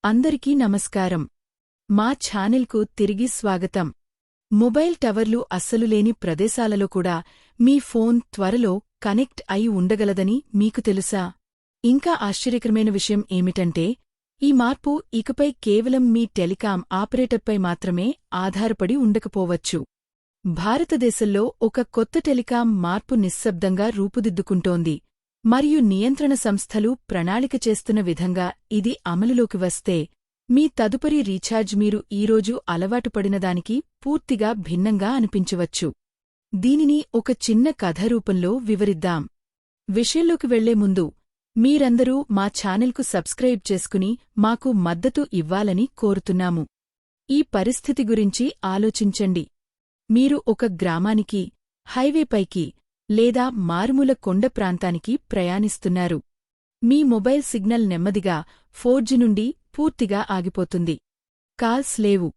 అందరికీ నమస్కారం. మా ఛానెల్కు తిరిగి స్వాగతం. మొబైల్ టవర్లు అస్సలు లేని ప్రదేశాలలో కూడా మీ ఫోన్ త్వరలో కనెక్ట్ అయి ఉండగలదని మీకు తెలుసా? ఇంకా ఆశ్చర్యకరమైన విషయం ఏమిటంటే, ఈ మార్పు ఇకపై కేవలం మీ టెలికాం ఆపరేటర్పై మాత్రమే ఆధారపడి ఉండకపోవచ్చు. భారతదేశంలో ఒక కొత్త టెలికాం మార్పు నిశ్శబ్దంగా రూపుదిద్దుకుంటోంది. మరియు నియంత్రణ సంస్థలు ప్రణాళిక చేస్తున్న విధంగా ఇది అమలులోకి వస్తే, మీ తదుపరి రీఛార్జ్ మీరు ఈరోజు అలవాటు పడినదానికి పూర్తిగా భిన్నంగా అనిపించవచ్చు. దీనిని ఒక చిన్న కథ రూపంలో వివరిద్దాం. విషయంలోకి వెళ్లే ముందు మీరందరూ మా ఛానెల్కు సబ్స్క్రైబ్ చేసుకుని మాకు మద్దతు ఇవ్వాలని కోరుతున్నాము. ఈ పరిస్థితి గురించి ఆలోచించండి. మీరు ఒక గ్రామానికి, హైవేపైకి లేదా మారుమూల కొండ ప్రాంతానికి ప్రయాణిస్తున్నారు. మీ మొబైల్ సిగ్నల్ నెమ్మదిగా 4G నుండి పూర్తిగా ఆగిపోతుంది. కాల్స్ లేవు,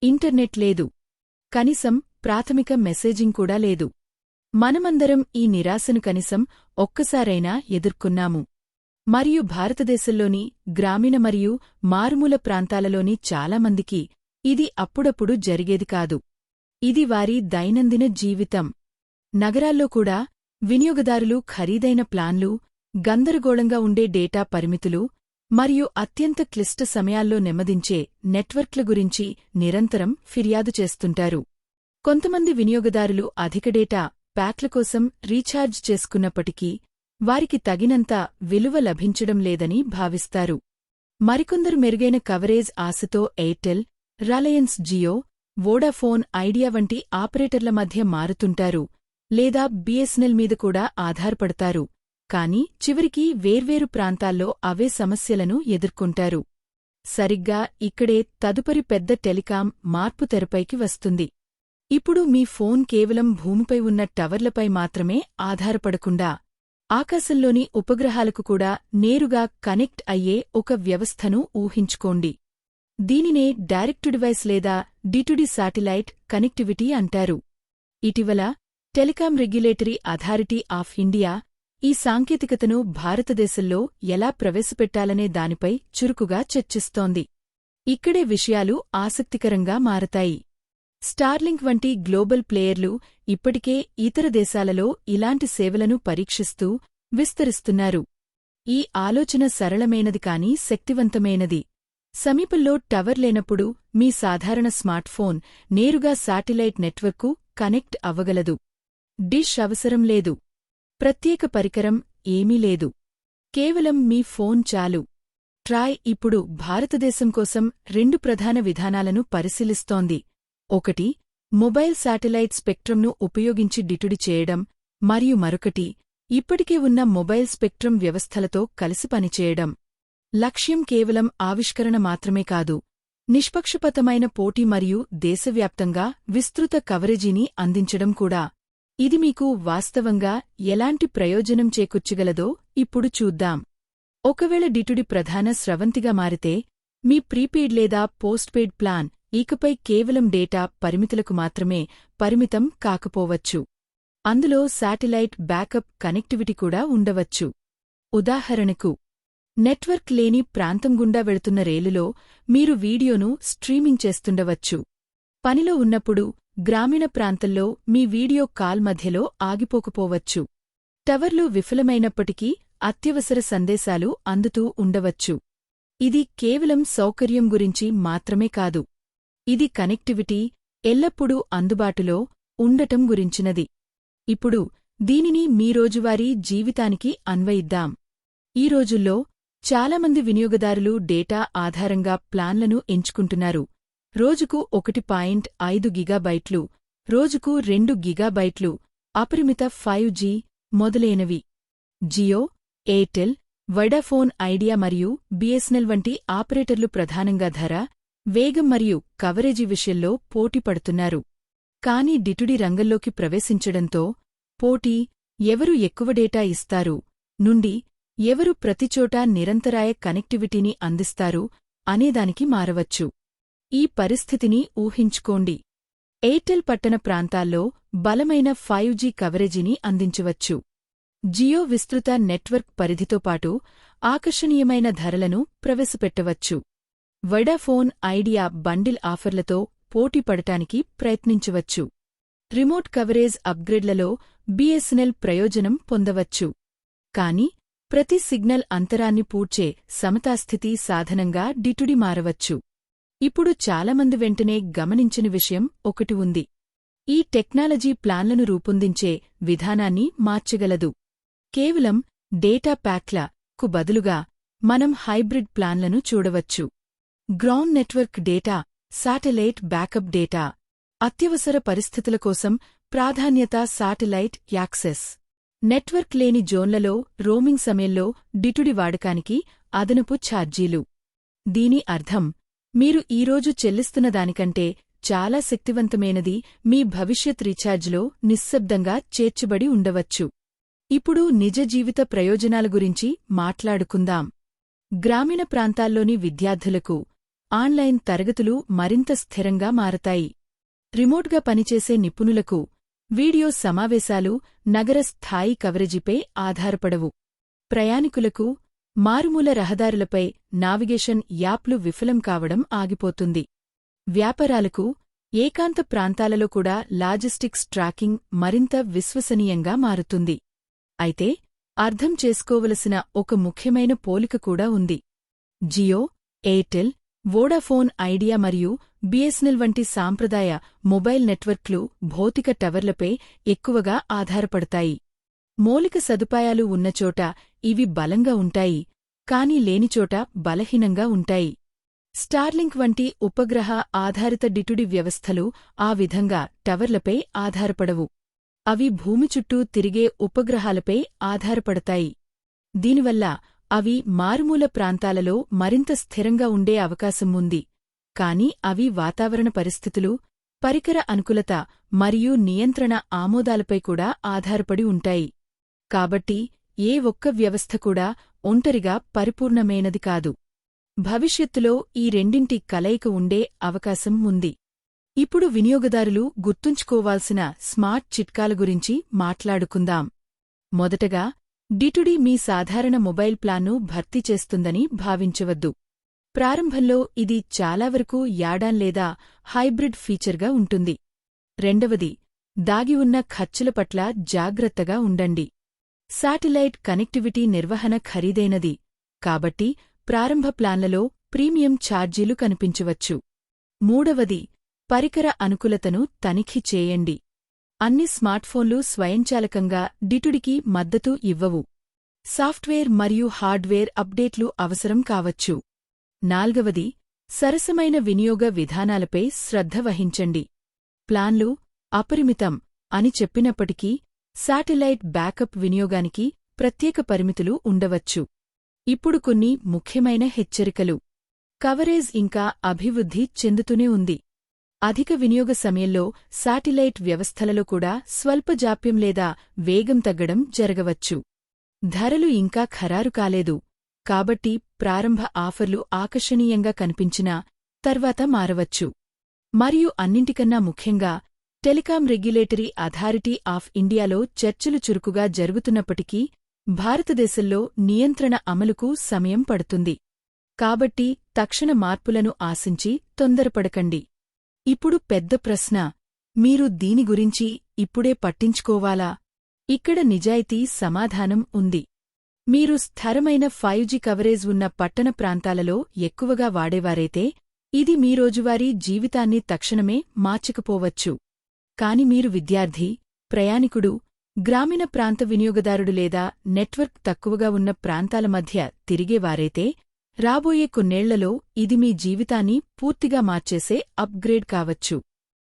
ఇంటర్నెట్ లేదు, కనీసం ప్రాథమిక మెసేజింగ్ కూడా లేదు. మనమందరం ఈ నిరాశను కనీసం ఒక్కసారైనా ఎదుర్కొన్నాము. మరియు భారతదేశంలోని గ్రామీణ మరియు మారుమూల ప్రాంతాలలోని చాలామందికి ఇది అప్పుడప్పుడు జరిగేది కాదు. ఇది వారి దైనందిన జీవితం. నగరాల్లో కూడా వినియోగదారులు ఖరీదైన ప్లాన్లు, గందరగోళంగా ఉండే డేటా పరిమితులు మరియు అత్యంత క్లిష్ట సమయాల్లో నెమ్మదించే నెట్వర్క్ల గురించి నిరంతరం ఫిర్యాదు చేస్తుంటారు. కొంతమంది వినియోగదారులు అధిక డేటా ప్యాక్ల కోసం రీఛార్జ్ చేసుకున్నప్పటికీ వారికి తగినంత విలువ లభించడం లేదని భావిస్తారు. మరికొందరు మెరుగైన కవరేజ్ ఆశతో Airtel, Reliance Jio, Vodafone Idea వంటి ఆపరేటర్ల మధ్య మారుతుంటారు, లేదా బిఎస్ఎన్ఎల్ మీద కూడా ఆధారపడతారు. కానీ చివరికి వేర్వేరు ప్రాంతాల్లో అవే సమస్యలను ఎదుర్కొంటారు. సరిగ్గా ఇక్కడే తదుపరి పెద్ద టెలికాం మార్పు తెరపైకి వస్తుంది. ఇప్పుడు మీ ఫోన్ కేవలం భూమిపై ఉన్న టవర్లపై మాత్రమే ఆధారపడకుండా ఆకాశంలోని ఉపగ్రహాలకు కూడా నేరుగా కనెక్ట్ అయ్యే ఒక వ్యవస్థను ఊహించుకోండి. దీనినే డైరెక్ట్ టు డివైస్ లేదా డి2డి శాటిలైట్ కనెక్టివిటీ అంటారు. ఇటీవల telecom regulatory authority of India ఈ సాంకేతికతను భారతదేశంలో ఎలా ప్రవేశపెట్టాలనే దానిపై చురుకుగా చర్చిస్తోంది. ఇక్కడే విషయాలు ఆసక్తికరంగా మారతాయి. స్టార్లింక్ వంటి గ్లోబల్ ప్లేయర్లు ఇప్పటికే ఇతర దేశాలలో ఇలాంటి సేవలను పరీక్షిస్తూ విస్తరిస్తున్నారు. ఈ ఆలోచన సరళమైనది కానీ శక్తివంతమైనది. సమీపంలో టవర్ లేనప్పుడు మీ సాధారణ స్మార్ట్ఫోన్ నేరుగా శాటిలైట్ నెట్వర్క్కు కనెక్ట్ అవ్వగలదు. డిష్ అవసరం లేదు. ప్రత్యేక పరికరం ఏమీ లేదు. కేవలం మీ ఫోన్ చాలు. ట్రాయ్ ఇప్పుడు భారతదేశం కోసం 2 ప్రధాన విధానాలను పరిశీలిస్తోంది. ఒకటి, మొబైల్ శాటిలైట్ స్పెక్ట్రమ్ను ఉపయోగించి డి2డి చేయడం, మరియు మరొకటి, ఇప్పటికే ఉన్న మొబైల్ స్పెక్ట్రమ్ వ్యవస్థలతో కలిసి పనిచేయడం. లక్ష్యం కేవలం ఆవిష్కరణ మాత్రమే కాదు, నిష్పక్షపాతమైన పోటీ మరియు దేశవ్యాప్తంగా విస్తృత కవరేజీని అందించడం కూడా. ఇది మీకు వాస్తవంగా ఎలాంటి ప్రయోజనం చేకూర్చగలదో ఇప్పుడు చూద్దాం. ఒకవేళ డి2డి ప్రధాన స్రవంతిగా మారితే, మీ ప్రీపెయిడ్ లేదా పోస్ట్పెయిడ్ ప్లాన్ ఇకపై కేవలం డేటా పరిమితులకు మాత్రమే పరిమితం కాకపోవచ్చు. అందులో శాటిలైట్ బ్యాకప్ కనెక్టివిటీ కూడా ఉండవచ్చు. ఉదాహరణకు, నెట్వర్క్ లేని ప్రాంతం గుండా వెళుతున్న రైలులో మీరు వీడియోను స్ట్రీమింగ్ చేస్తుండవచ్చు. పనిలో ఉన్నప్పుడు గ్రామీణ ప్రాంతంలో మీ వీడియో కాల్ మధ్యలో ఆగిపోకపోవచ్చు. టవర్లు విఫలమైనప్పటికీ అత్యవసర సందేశాలు అందుతూ ఉండవచ్చు. ఇది కేవలం సౌకర్యం గురించి మాత్రమే కాదు. ఇది కనెక్టివిటీ ఎల్లప్పుడూ అందుబాటులో ఉండటం గురించినది. ఇప్పుడు దీనిని మీ రోజువారీ జీవితానికి అన్వయిద్దాం. ఈ రోజుల్లో చాలామంది వినియోగదారులు డేటా ఆధారంగా ప్లాన్లను ఎంచుకుంటున్నారు. రోజుకు 1.5 గిగాబైట్లు, రోజుకు 2 గిగాబైట్లు, అపరిమిత 5G మొదలైనవి. జియో, ఎయిర్టెల్, వొడాఫోన్ ఐడియా మరియు బిఎస్ఎన్ఎల్ వంటి ఆపరేటర్లు ప్రధానంగా ధర, వేగం మరియు కవరేజీ విషయంలో పోటీ పడుతున్నారు. కానీ డి2డి రంగంలోకి ప్రవేశించడంతో పోటీ ఎవరు ఎక్కువ డేటా ఇస్తారు నుండి ఎవరు ప్రతిచోటా నిరంతరాయ కనెక్టివిటీని అందిస్తారు అనేదానికి మారవచ్చు. ఈ పరిస్థితిని ఊహించుకోండి. ఎయిర్టెల్ పట్టణ ప్రాంతాల్లో బలమైన 5G కవరేజీని అందించవచ్చు. జియో విస్తృత నెట్వర్క్ పరిధితో పాటు ఆకర్షణీయమైన ధరలను ప్రవేశపెట్టవచ్చు. వొడాఫోన్ ఐడియా బండిల్ ఆఫర్లతో పోటీపడటానికి ప్రయత్నించవచ్చు. రిమోట్ కవరేజ్ అప్గ్రేడ్లలో బిఎస్ఎన్ఎల్ ప్రయోజనం పొందవచ్చు. కాని ప్రతి సిగ్నల్ అంతరాన్ని పూడ్చే సమతాస్థితి సాధనంగా డిటుడి మారవచ్చు. ఇప్పుడు చాలామంది వెంటనే గమనించని విషయం ఒకటి ఉంది. ఈ టెక్నాలజీ ప్లాన్లను రూపొందించే విధానాన్ని మార్చగలదు. కేవలం డేటా ప్యాక్ల కు బదులుగా మనం హైబ్రిడ్ ప్లాన్లను చూడవచ్చు. Ground network data, satellite backup data, అత్యవసర పరిస్థితుల కోసం ప్రాధాన్యత శాటిలైట్ యాక్సెస్, నెట్వర్క్ లేని జోన్లలో రోమింగ్ సమయంలో డిటుడి వాడకానికి అదనపు ఛార్జీలు. దీని అర్థం మీరు ఈరోజు చెల్లిస్తున్న దానికంటే చాలా శక్తివంతమైనది మీ భవిష్యత్ రీఛార్జ్లో నిశ్శబ్దంగా చేర్చబడి ఉండవచ్చు. ఇప్పుడు నిజ జీవిత ప్రయోజనాల గురించి మాట్లాడుకుందాం. గ్రామీణ ప్రాంతాల్లోని విద్యార్థులకు ఆన్లైన్ తరగతులు మరింత స్థిరంగా మారతాయి. రిమోట్గా పనిచేసే నిపుణులకు వీడియో సమావేశాలు నగర స్థాయి కవరేజీపై ఆధారపడవు. ప్రయాణికులకు మారుమూల రహదారులపై నావిగేషన్ యాప్లు విఫలం కావడం ఆగిపోతుంది. వ్యాపారాలకు ఏకాంత ప్రాంతాలలో కూడా లాజిస్టిక్స్ ట్రాకింగ్ మరింత విశ్వసనీయంగా మారుతుంది. అయితే అర్థం చేసుకోవలసిన ఒక ముఖ్యమైన పోలిక కూడా ఉంది. జియో, ఎయిర్టెల్, వోడాఫోన్ ఐడియా మరియు బిఎస్ఎన్ఎల్ వంటి సాంప్రదాయ మొబైల్ నెట్వర్క్లు భౌతిక టవర్లపై ఎక్కువగా ఆధారపడతాయి. మౌలిక సదుపాయాలు ఉన్నచోట ఇవి బలంగా ఉంటాయి, కానీ లేనిచోట బలహీనంగా ఉంటాయి. స్టార్లింక్ వంటి ఉపగ్రహ ఆధారిత డిటుడి వ్యవస్థలు ఆ విధంగా టవర్లపై ఆధారపడవు. అవి భూమి చుట్టూ తిరిగే ఉపగ్రహాలపై ఆధారపడతాయి. దీనివల్ల అవి మారుమూల ప్రాంతాలలో మరింత స్థిరంగా ఉండే అవకాశం ఉంది, కాని అవి వాతావరణ పరిస్థితులు, పరికర అనుకూలత మరియు నియంత్రణ ఆమోదాలపై కూడా ఆధారపడి ఉంటాయి. కాబట్టి ఏ ఒక్క వ్యవస్థ కూడా ఒంటరిగా పరిపూర్ణమైనది కాదు. భవిష్యత్తులో ఈ రెండింటి కలయిక ఉండే అవకాశం ఉంది. ఇప్పుడు వినియోగదారులు గుర్తుంచుకోవాల్సిన స్మార్ట్ చిట్కాల గురించి మాట్లాడుకుందాం. మొదటగా, డిటుడి మీ సాధారణ మొబైల్ ప్లాన్ను భర్తీ చేస్తుందని భావించవద్దు. ప్రారంభంలో ఇది చాలావరకు యాడాన్ లేదా హైబ్రిడ్ ఫీచర్గా ఉంటుంది. రెండవది, దాగి ఉన్న ఖర్చుల పట్ల జాగ్రత్తగా ఉండండి. శాటిలైట్ కనెక్టివిటీ నిర్వహణ ఖరీదైనది, కాబట్టి ప్రారంభ ప్లాన్లలో ప్రీమియం ఛార్జీలు కనిపించవచ్చు. మూడవది, పరికర అనుకూలతను తనిఖీ చేయండి. అన్ని స్మార్ట్ఫోన్లు స్వయంచాలకంగా డిటుడికి మద్దతు ఇవ్వవు. సాఫ్ట్వేర్ మరియు హార్డ్వేర్ అప్డేట్లు అవసరం కావచ్చు. నాల్గవది, సరసమైన వినియోగ విధానాలపై శ్రద్ధ వహించండి. ప్లాన్లు అపరిమితం అని చెప్పినప్పటికీ శాటిలైట్ బ్యాకప్ వినియోగానికి ప్రత్యేక పరిమితులు ఉండవచ్చు. ఇప్పుడు కొన్ని ముఖ్యమైన హెచ్చరికలు. కవరేజ్ ఇంకా అభివృద్ధి చెందుతూనే ఉంది. అధిక వినియోగ సమయంలో శాటిలైట్ వ్యవస్థలలో కూడా స్వల్ప జాప్యం లేదా వేగం తగ్గడం జరగవచ్చు. ధరలు ఇంకా ఖరారు కాలేదు, కాబట్టి ప్రారంభ ఆఫర్లు ఆకర్షణీయంగా కనిపించినా తర్వాత మారవచ్చు. మరియు అన్నింటికన్నా ముఖ్యంగా, టెలికాం రెగ్యులేటరీ అథారిటీ ఆఫ్ ఇండియాలో చర్చలు చురుకుగా జరుగుతున్నప్పటికీ భారతదేశంలో నియంత్రణ అమలుకు సమయం పడుతుంది. కాబట్టి తక్షణ మార్పులను ఆశించి తొందరపడకండి. ఇప్పుడు పెద్ద ప్రశ్న, మీరు దీని గురించి ఇప్పుడే పట్టించుకోవాలా? ఇక్కడ నిజాయితీ సమాధానం ఉంది. మీరు స్థిరమైన 5G కవరేజ్ ఉన్న పట్టణ ప్రాంతాలలో ఎక్కువగా వాడేవారైతే ఇది మీ రోజువారీ జీవితాన్ని తక్షణమే మార్చకపోవచ్చు. కాని మీరు విద్యార్థి, ప్రయాణికుడు, గ్రామీణ ప్రాంత వినియోగదారుడు లేదా నెట్వర్క్ తక్కువగా ఉన్న ప్రాంతాల మధ్య తిరిగేవారైతే రాబోయే కొన్నేళ్లలో ఇది మీ జీవితాన్ని పూర్తిగా మార్చేసే అప్గ్రేడ్ కావచ్చు.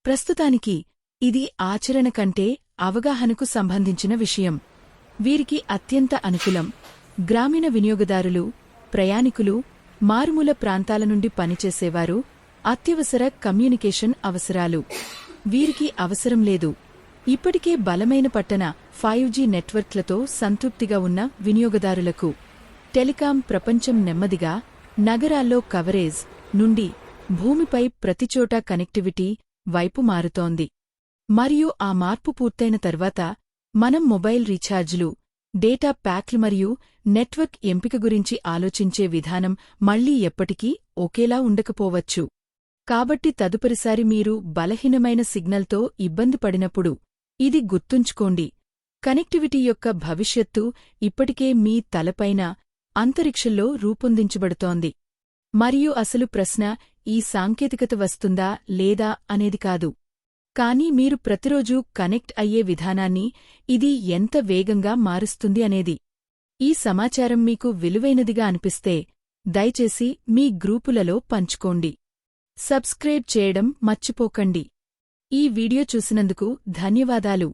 ప్రస్తుతానికి ఇది ఆచరణ కంటే అవగాహనకు సంబంధించిన విషయం. వీరికి అత్యంత అనుకూలం గ్రామీణ వినియోగదారులు, ప్రయాణికులు, మారుమూల ప్రాంతాల నుండి పనిచేసేవారు, అత్యవసర కమ్యూనికేషన్ అవసరాలు. వీరికి అవసరం లేదు. ఇప్పటికే బలమైన పట్టణ 5G నెట్వర్క్లతో సంతృప్తిగా ఉన్న వినియోగదారులకు. టెలికాం ప్రపంచం నెమ్మదిగా నగరాల్లో కవరేజ్ నుండి భూమిపై ప్రతిచోటా కనెక్టివిటీ వైపు మారుతోంది. మరియు ఆ మార్పు పూర్తయిన తర్వాత మనం మొబైల్ రీఛార్జ్లు, డేటా ప్యాక్లు మరియు నెట్వర్క్ ఎంపిక గురించి ఆలోచించే విధానం మళ్లీ ఎప్పటికీ ఒకేలా ఉండకపోవచ్చు. కాబట్టి తదుపరిసారి మీరు బలహీనమైన సిగ్నల్తో ఇబ్బంది పడినప్పుడు ఇది గుర్తుంచుకోండి. కనెక్టివిటీ యొక్క భవిష్యత్తు ఇప్పటికే మీ తలపైన అంతరిక్షంలో రూపొందించబడుతోంది. మరియు అసలు ప్రశ్న ఈ సాంకేతికత వస్తుందా లేదా అనేది కాదు, కానీ మీరు ప్రతిరోజూ కనెక్ట్ అయ్యే విధానాన్ని ఇది ఎంత వేగంగా మారుస్తుంది అనేది. ఈ సమాచారం మీకు విలువైనదిగా అనిపిస్తే దయచేసి మీ గ్రూపులలో పంచుకోండి. సబ్స్క్రైబ్ చేయడం మర్చిపోకండి. ఈ వీడియో చూసినందుకు ధన్యవాదాలు.